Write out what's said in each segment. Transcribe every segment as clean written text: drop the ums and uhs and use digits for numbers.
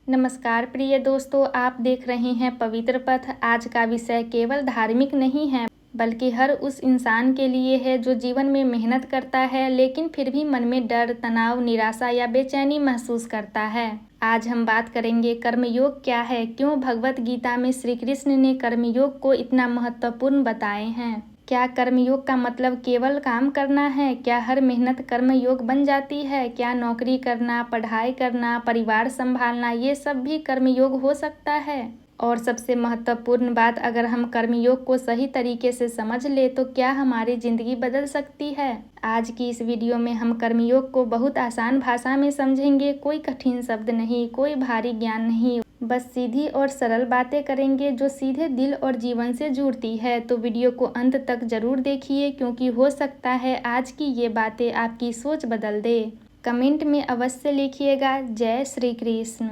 नमस्कार प्रिय दोस्तों, आप देख रहे हैं पवित्र पथ। आज का विषय केवल धार्मिक नहीं है, बल्कि हर उस इंसान के लिए है जो जीवन में मेहनत करता है लेकिन फिर भी मन में डर, तनाव, निराशा या बेचैनी महसूस करता है। आज हम बात करेंगे कर्मयोग क्या है, क्यों भगवत गीता में श्री कृष्ण ने कर्मयोग को इतना महत्वपूर्ण बताए हैं। क्या कर्मयोग का मतलब केवल काम करना है? क्या हर मेहनत कर्मयोग बन जाती है? क्या नौकरी करना, पढ़ाई करना, परिवार संभालना, ये सब भी कर्मयोग हो सकता है? और सबसे महत्वपूर्ण बात, अगर हम कर्मयोग को सही तरीके से समझ ले तो क्या हमारी जिंदगी बदल सकती है। आज की इस वीडियो में हम कर्मयोग को बहुत आसान भाषा में समझेंगे। कोई कठिन शब्द नहीं, कोई भारी ज्ञान नहीं, बस सीधी और सरल बातें करेंगे जो सीधे दिल और जीवन से जुड़ती है। तो वीडियो को अंत तक जरूर देखिए, क्योंकि हो सकता है आज की ये बातें आपकी सोच बदल दे। कमेंट में अवश्य लिखिएगा जय श्री कृष्ण।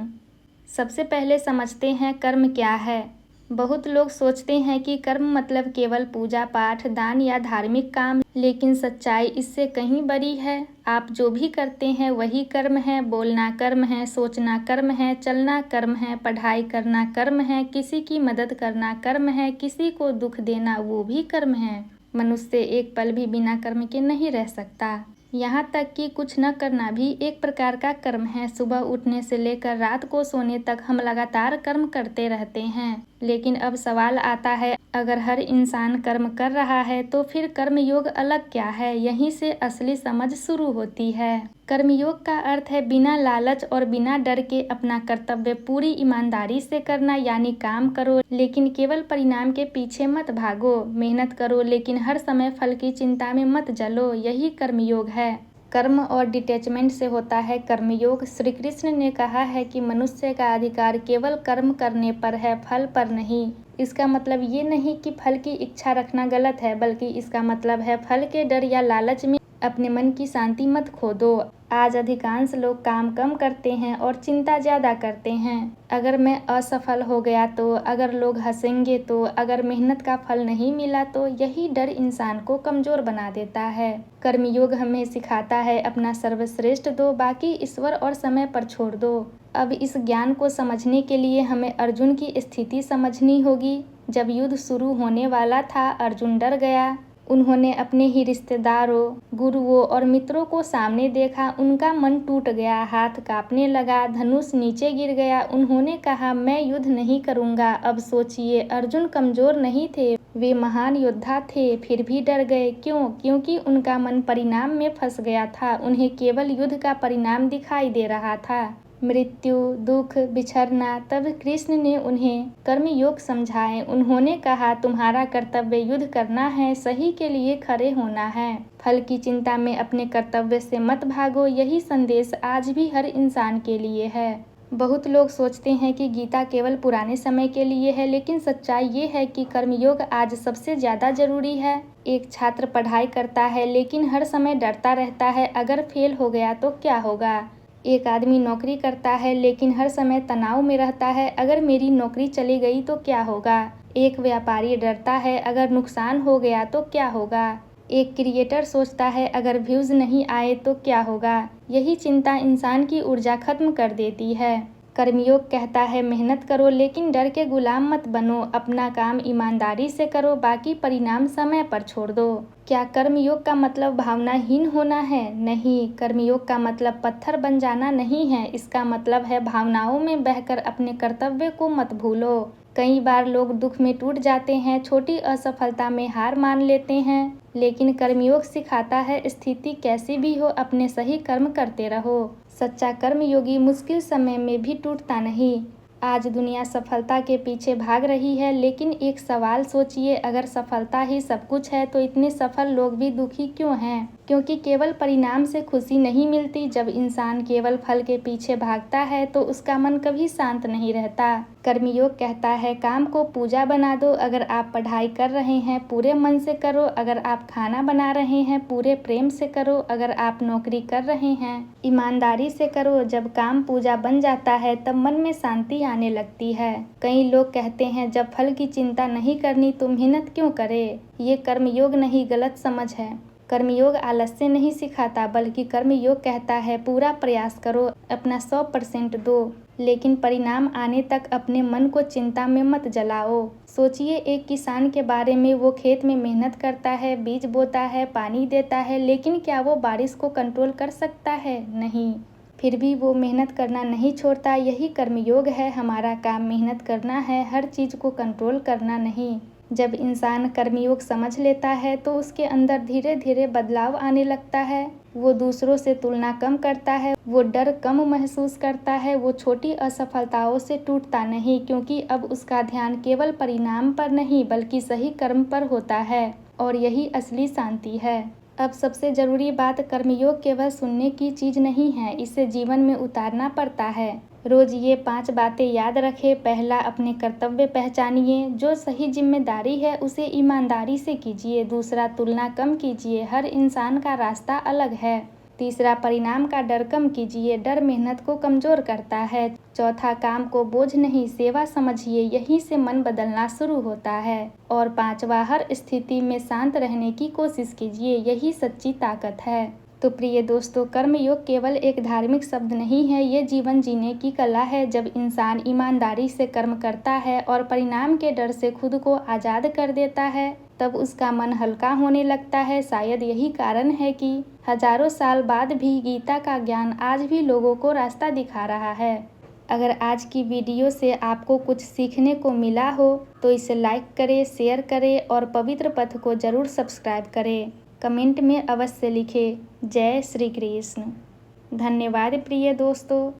सबसे पहले समझते हैं कर्म क्या है। बहुत लोग सोचते हैं कि कर्म मतलब केवल पूजा पाठ, दान या धार्मिक काम, लेकिन सच्चाई इससे कहीं बड़ी है। आप जो भी करते हैं वही कर्म है। बोलना कर्म है, सोचना कर्म है, चलना कर्म है, पढ़ाई करना कर्म है, किसी की मदद करना कर्म है, किसी को दुख देना वो भी कर्म है। मनुष्य एक पल भी बिना कर्म के नहीं रह सकता। यहाँ तक कि कुछ न करना भी एक प्रकार का कर्म है। सुबह उठने से लेकर रात को सोने तक हम लगातार कर्म करते रहते हैं। लेकिन अब सवाल आता है, अगर हर इंसान कर्म कर रहा है तो फिर कर्मयोग अलग क्या है? यहीं से असली समझ शुरू होती है। कर्मयोग का अर्थ है बिना लालच और बिना डर के अपना कर्तव्य पूरी ईमानदारी से करना। यानी काम करो लेकिन केवल परिणाम के पीछे मत भागो। मेहनत करो लेकिन हर समय फल की चिंता में मत जलो। यही कर्मयोग है। कर्म और डिटैचमेंट से होता है कर्मयोग। श्री कृष्ण ने कहा है कि मनुष्य का अधिकार केवल कर्म करने पर है, फल पर नहीं। इसका मतलब ये नहीं कि फल की इच्छा रखना गलत है, बल्कि इसका मतलब है फल के डर या लालच में अपने मन की शांति मत खो दो। आज अधिकांश लोग काम कम करते हैं और चिंता ज़्यादा करते हैं। अगर मैं असफल हो गया तो, अगर लोग हंसेंगे तो, अगर मेहनत का फल नहीं मिला तो, यही डर इंसान को कमज़ोर बना देता है। कर्मयोग हमें सिखाता है अपना सर्वश्रेष्ठ दो, बाकी ईश्वर और समय पर छोड़ दो। अब इस ज्ञान को समझने के लिए हमें अर्जुन की स्थिति समझनी होगी। जब युद्ध शुरू होने वाला था, अर्जुन डर गया। उन्होंने अपने ही रिश्तेदारों, गुरुओं और मित्रों को सामने देखा। उनका मन टूट गया, हाथ कांपने लगा, धनुष नीचे गिर गया। उन्होंने कहा, मैं युद्ध नहीं करूंगा। अब सोचिए, अर्जुन कमजोर नहीं थे, वे महान योद्धा थे, फिर भी डर गए। क्यों? क्योंकि उनका मन परिणाम में फंस गया था। उन्हें केवल युद्ध का परिणाम दिखाई दे रहा था, मृत्यु, दुख, बिछड़ना। तब कृष्ण ने उन्हें कर्मयोग समझाए। उन्होंने कहा, तुम्हारा कर्तव्य युद्ध करना है, सही के लिए खड़े होना है। फल की चिंता में अपने कर्तव्य से मत भागो। यही संदेश आज भी हर इंसान के लिए है। बहुत लोग सोचते हैं कि गीता केवल पुराने समय के लिए है, लेकिन सच्चाई ये है कि कर्मयोग आज सबसे ज़्यादा जरूरी है। एक छात्र पढ़ाई करता है लेकिन हर समय डरता रहता है, अगर फेल हो गया तो क्या होगा। एक आदमी नौकरी करता है लेकिन हर समय तनाव में रहता है, अगर मेरी नौकरी चली गई तो क्या होगा। एक व्यापारी डरता है, अगर नुकसान हो गया तो क्या होगा। एक क्रिएटर सोचता है, अगर व्यूज़ नहीं आए तो क्या होगा। यही चिंता इंसान की ऊर्जा खत्म कर देती है। कर्मयोग कहता है, मेहनत करो लेकिन डर के गुलाम मत बनो। अपना काम ईमानदारी से करो, बाकी परिणाम समय पर छोड़ दो। क्या कर्मयोग का मतलब भावनाहीन होना है? नहीं, कर्मयोग का मतलब पत्थर बन जाना नहीं है। इसका मतलब है भावनाओं में बहकर अपने कर्तव्य को मत भूलो। कई बार लोग दुख में टूट जाते हैं, छोटी असफलता में हार मान लेते हैं, लेकिन कर्मयोग सिखाता है स्थिति कैसी भी हो, अपने सही कर्म करते रहो। सच्चा कर्मयोगी मुश्किल समय में भी टूटता नहीं। आज दुनिया सफलता के पीछे भाग रही है, लेकिन एक सवाल सोचिए, अगर सफलता ही सब कुछ है तो इतने सफल लोग भी दुखी क्यों हैं? क्योंकि केवल परिणाम से खुशी नहीं मिलती। जब इंसान केवल फल के पीछे भागता है तो उसका मन कभी शांत नहीं रहता। कर्मयोग कहता है, काम को पूजा बना दो। अगर आप पढ़ाई कर रहे हैं, पूरे मन से करो। अगर आप खाना बना रहे हैं, पूरे प्रेम से करो। अगर आप नौकरी कर रहे हैं, ईमानदारी से करो। जब काम पूजा बन जाता है तब मन में शांति आने लगती है। कई लोग कहते हैं, जब फल की चिंता नहीं करनी तो मेहनत क्यों करे। ये कर्मयोग नहीं, गलत समझ है। कर्मयोग आलस्य नहीं सिखाता, बल्कि कर्मयोग कहता है पूरा प्रयास करो, अपना 100% दो। लेकिन परिणाम आने तक अपने मन को चिंता में मत जलाओ। सोचिए एक किसान के बारे में, वो खेत में मेहनत करता है, बीज बोता है, पानी देता है, लेकिन क्या वो बारिश को कंट्रोल कर सकता है? नहीं। फिर भी वो मेहनत करना नहीं छोड़ता। यही कर्मयोग है। हमारा काम मेहनत करना है, हर चीज़ को कंट्रोल करना नहीं। जब इंसान कर्मयोग समझ लेता है तो उसके अंदर धीरे धीरे बदलाव आने लगता है। वो दूसरों से तुलना कम करता है, वो डर कम महसूस करता है, वो छोटी असफलताओं से टूटता नहीं, क्योंकि अब उसका ध्यान केवल परिणाम पर नहीं बल्कि सही कर्म पर होता है। और यही असली शांति है। अब सबसे ज़रूरी बात, कर्मयोग केवल सुनने की चीज़ नहीं है, इसे जीवन में उतारना पड़ता है। रोज़ ये 5 बातें याद रखें। पहला, अपने कर्तव्य पहचानिए। जो सही जिम्मेदारी है उसे ईमानदारी से कीजिए। दूसरा, तुलना कम कीजिए, हर इंसान का रास्ता अलग है। तीसरा, परिणाम का डर कम कीजिए, डर मेहनत को कमज़ोर करता है। चौथा, काम को बोझ नहीं सेवा समझिए, यहीं से मन बदलना शुरू होता है। और पांचवा, हर स्थिति में शांत रहने की कोशिश कीजिए, यही सच्ची ताकत है। तो प्रिय दोस्तों, कर्मयोग केवल एक धार्मिक शब्द नहीं है, ये जीवन जीने की कला है। जब इंसान ईमानदारी से कर्म करता है और परिणाम के डर से खुद को आज़ाद कर देता है, तब उसका मन हल्का होने लगता है। शायद यही कारण है कि हजारों साल बाद भी गीता का ज्ञान आज भी लोगों को रास्ता दिखा रहा है। अगर आज की वीडियो से आपको कुछ सीखने को मिला हो तो इसे लाइक करें, शेयर करें और पवित्र पथ को ज़रूर सब्सक्राइब करें। कमेंट में अवश्य लिखें जय श्री कृष्ण। धन्यवाद प्रिय दोस्तों।